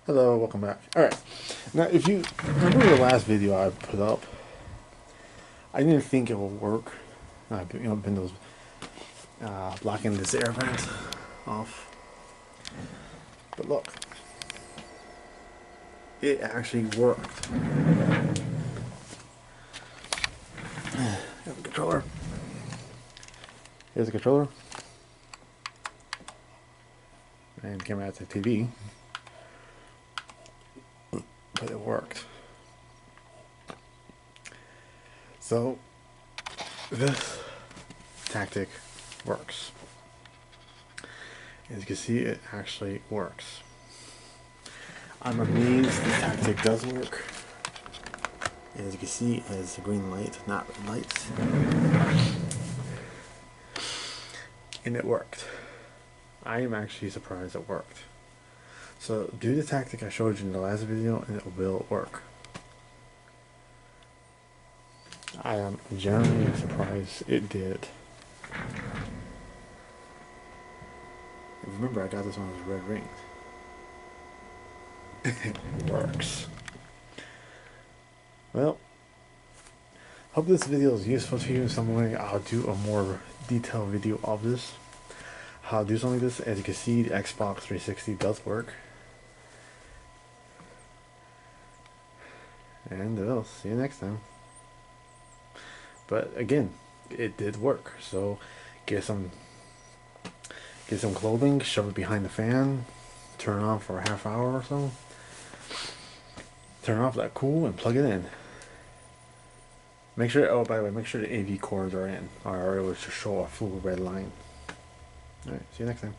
Hello, welcome back. Alright, now if you remember the last video I put up, I didn't think it would work. Windows blocking this air vent off. But look, it actually worked. Here's the controller. Here's the controller. And came out to TV. But it worked. So this tactic works. As you can see, it actually works. I'm amazed the tactic does work. As you can see, it's a green light, not red lights. And it worked. I am actually surprised it worked. So do the tactic I showed you in the last video and it will work. I am generally surprised it did. Remember, I got this on those red rings. It works. Well, hope this video is useful to you in some way. I'll do a more detailed video of this. How to do something like this. As you can see, the Xbox 360 does work. And I'll see you next time. But again, it did work. So get some clothing, shove it behind the fan, turn it on for a half hour or so. Turn off that cool and plug it in. Make sure, oh by the way, make sure the AV cords are in, or it will just show a full red line. Alright, see you next time.